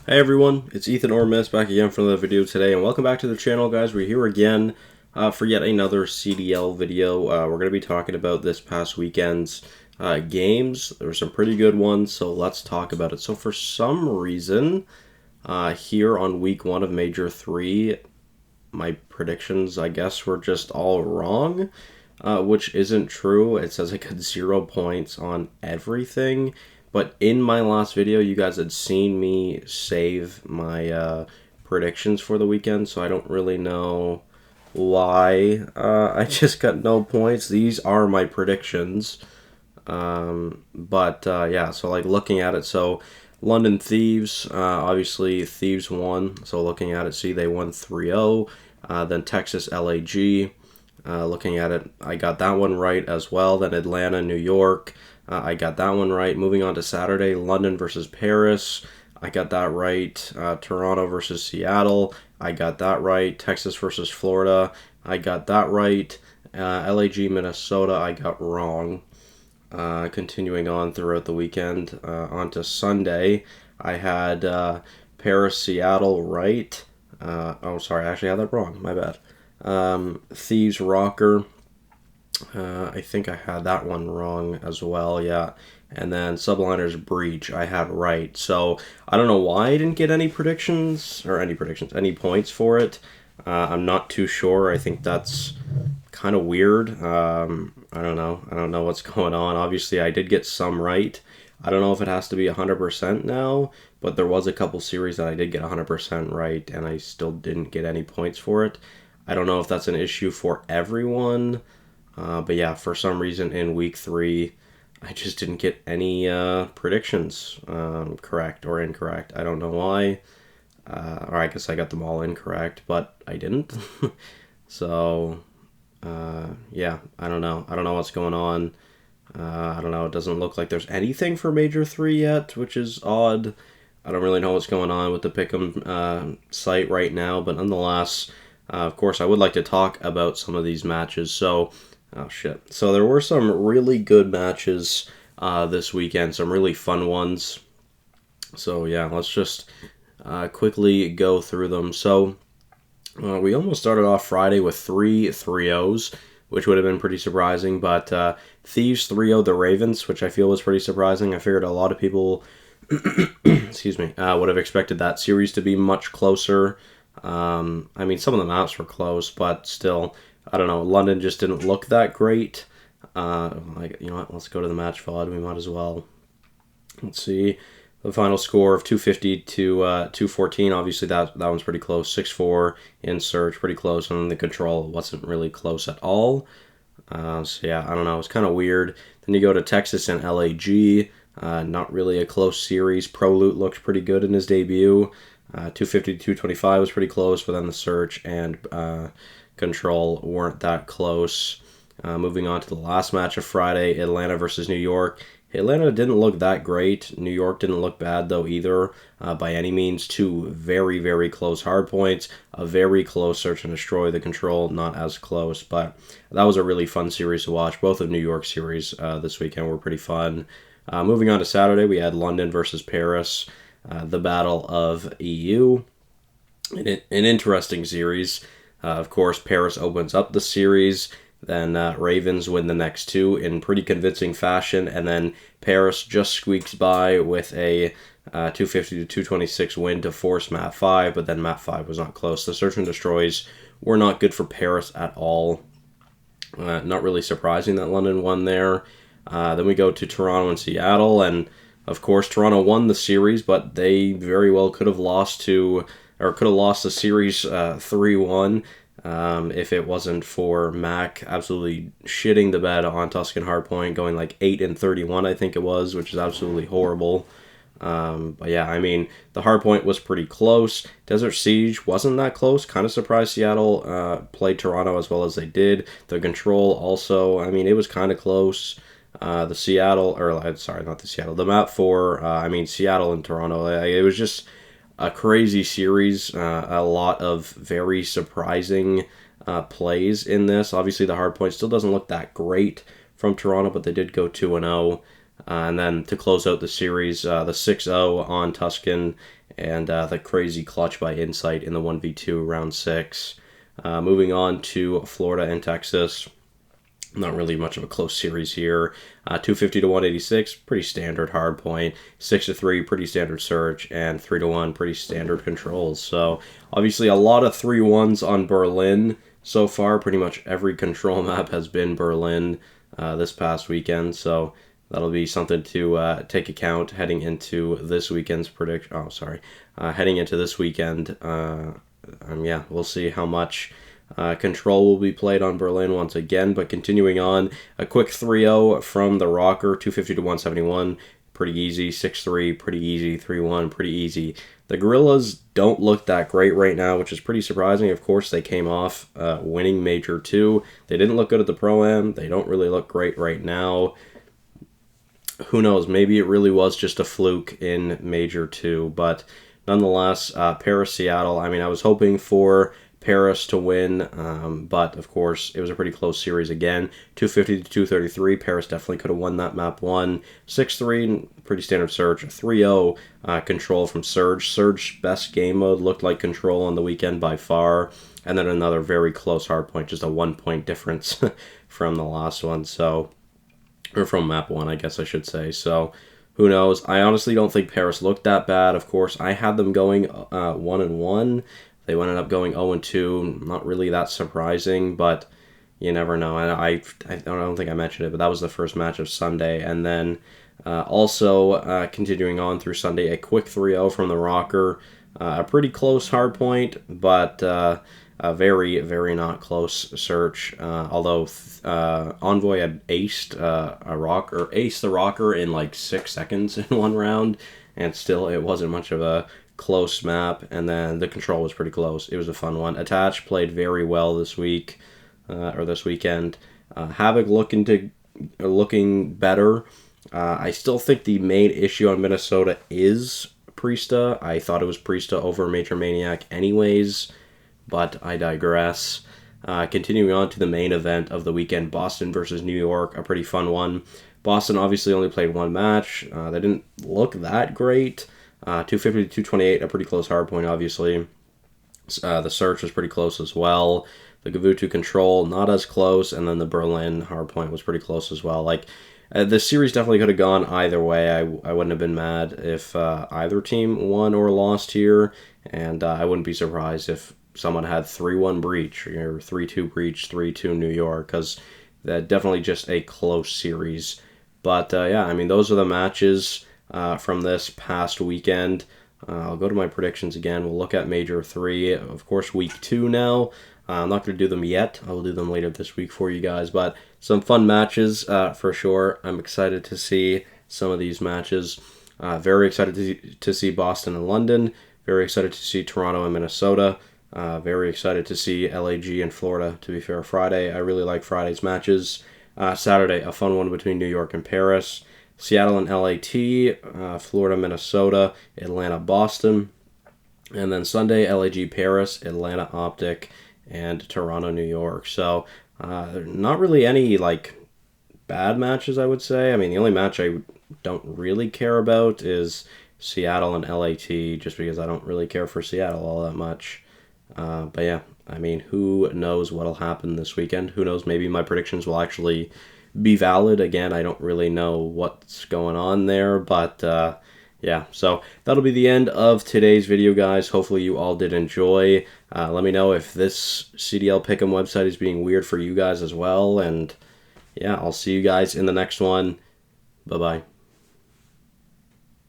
Hey everyone, it's Ethan or Miss back again for another video today, and welcome back to the channel, guys. We're here again for yet another CDL video. We're going to be talking about this past weekend's games. There were some pretty good ones, so let's talk about it. So for some reason, here on week 1 of Major 3, my predictions, I guess, were just all wrong, which isn't true. It says I got 0 points on everything. But in my last video, you guys had seen me save my predictions for the weekend, so I don't really know why I just got no points. These are my predictions. Yeah, so like looking at it, so London Thieves, obviously Thieves won, so looking at it, see they won 3-0. Then Texas LAG, looking at it, I got that one right as well. Then Atlanta, New York. I got that one right. Moving on to Saturday, London versus Paris. I got that right. Toronto versus Seattle. I got that right. Texas versus Florida. I got that right. LAG, Minnesota, I got wrong. Continuing on throughout the weekend. On to Sunday, I had Paris, Seattle right. Sorry, I actually had that wrong. My bad. Thieves, Rocker. I think I had that one wrong as well, yeah. And then Subliner's Breach, I had right. So, I don't know why I didn't get any points for it. I'm not too sure. I think that's kind of weird. I don't know. I don't know what's going on. Obviously, I did get some right. I don't know if it has to be 100% now, but there was a couple series that I did get 100% right, and I still didn't get any points for it. I don't know if that's an issue for everyone. But yeah, for some reason in week 3, I just didn't get any predictions correct or incorrect. I don't know why. Or I guess I got them all incorrect, but I didn't. So, yeah, I don't know. I don't know what's going on. I don't know. It doesn't look like there's anything for Major 3 yet, which is odd. I don't really know what's going on with the Pick'em site right now, but nonetheless, of course, I would like to talk about some of these matches. So, oh shit. So there were some really good matches this weekend, some really fun ones. So yeah, let's just quickly go through them. So we almost started off Friday with 3 3-0s, which would have been pretty surprising, but Thieves 3-0 the Ravens, which I feel was pretty surprising. I figured a lot of people excuse me, would have expected that series to be much closer. I mean, some of the maps were close, but still, I don't know. London just didn't look that great. You know what? Let's go to the match VOD. We might as well. Let's see. The final score of 250 to 214. Obviously, that one's pretty close. 6-4 in search, pretty close. And then the control wasn't really close at all. So yeah, I don't know. It's kind of weird. Then you go to Texas and LAG. Not really a close series. Pro Loot looked pretty good in his debut. 250 to 225 was pretty close, but then the search and control weren't that close. Moving on to the last match of Friday, Atlanta versus New York. Atlanta didn't look that great. New York didn't look bad, though, either, by any means. 2 very, very close hardpoints. A very close search and destroy. The control, not as close, but that was a really fun series to watch. Both of New York series this weekend were pretty fun. Moving on to Saturday, we had London versus Paris. The Battle of EU. An interesting series. Of course, Paris opens up the series, then Ravens win the next 2 in pretty convincing fashion, and then Paris just squeaks by with a 250 to 226 win to force map 5, but then map 5 was not close. The search and destroys were not good for Paris at all. Not really surprising that London won there. Then we go to Toronto and Seattle, and of course, Toronto won the series, but they very well could have lost the series 3-1 if it wasn't for Mac absolutely shitting the bed on Tuscan Hardpoint, going like 8-31, I think it was, which is absolutely horrible. But yeah, I mean, the Hardpoint was pretty close. Desert Siege wasn't that close. Kind of surprised Seattle played Toronto as well as they did. The Control also, I mean, it was kind of close. The map 4, Seattle and Toronto, it was just a crazy series, a lot of very surprising plays in this. Obviously, the hardpoint still doesn't look that great from Toronto, but they did go 2-0. And then to close out the series, the 6-0 on Tuscan and the crazy clutch by Insight in the 1v2 round 6. Moving on to Florida and Texas. Not really much of a close series here. 250 to 186, pretty standard hard point. 6 to 3, pretty standard search, and 3 to 1, pretty standard controls. So obviously a lot of 3-1s on Berlin so far. Pretty much every control map has been Berlin this past weekend. So that'll be something to take account heading into this weekend's prediction. Oh, sorry, heading into this weekend. Yeah, we'll see how much control will be played on Berlin once again. But continuing on, a quick 3-0 from the Rocker, 250 to 171, pretty easy. 6-3, pretty easy. 3-1, pretty easy. The Gorillas don't look that great right now, which is pretty surprising. Of course, they came off winning Major 2. They didn't look good at the Pro-Am. They don't really look great right now. Who knows? Maybe it really was just a fluke in Major 2. But nonetheless, Paris-Seattle, I mean, I was hoping for Paris to win, but of course it was a pretty close series again. 250 to 233. Paris definitely could have won that map 1. 6-3, pretty standard search. 3-0 control from Surge. Surge best game mode, looked like control on the weekend by far. And then another very close hard point, just a 1-point difference from the last one. So, or from map 1, I guess I should say. So who knows? I honestly don't think Paris looked that bad. Of course, I had them going 1-1. They ended up going 0-2. Not really that surprising, but you never know. I don't think I mentioned it, but that was the first match of Sunday. And then also continuing on through Sunday, a quick 3-0 from the Rocker. A pretty close hard point, but a very, very not close search. Although Envoy had aced the Rocker in like 6 seconds in one round, and still it wasn't much of a close map. And then the control was pretty close. It was a fun one. Attach played very well this week, or this weekend. Havoc looking better. I still think the main issue on Minnesota is Priesta. I thought it was Priesta over Major Maniac anyways, but I digress. Continuing on to the main event of the weekend, Boston versus New York, a pretty fun one. Boston obviously only played one match. They didn't look that great. 250 to 228, a pretty close hardpoint, obviously. The search was pretty close as well. The Gavutu control, not as close, and then the Berlin hardpoint was pretty close as well. Like, the series definitely could have gone either way. I wouldn't have been mad if either team won or lost here, and I wouldn't be surprised if someone had 3-1 Breach, or 3-2 Breach, 3-2 New York, because that definitely just a close series. But yeah, I mean, those are the matches from this past weekend. I'll go to my predictions again. We'll look at Major 3, of course, Week 2 now. I'm not going to do them yet. I will do them later this week for you guys, but some fun matches for sure. I'm excited to see some of these matches. Very excited to see Boston and London. Very excited to see Toronto and Minnesota. Very excited to see LAG and Florida, to be fair. Friday, I really like Friday's matches. Saturday, a fun one between New York and Paris. Seattle and LAT, Florida, Minnesota, Atlanta, Boston. And then Sunday, LAG, Paris, Atlanta, Optic, and Toronto, New York. So, not really any, like, bad matches, I would say. I mean, the only match I don't really care about is Seattle and LAT, just because I don't really care for Seattle all that much. But yeah, I mean, who knows what'll happen this weekend? Who knows? Maybe my predictions will actually be valid. Again, I don't really know what's going on there, but yeah, so that'll be the end of today's video, guys. Hopefully you all did enjoy. Let me know if this CDL Pick'em website is being weird for you guys as well, and yeah, I'll see you guys in the next one. Bye-bye.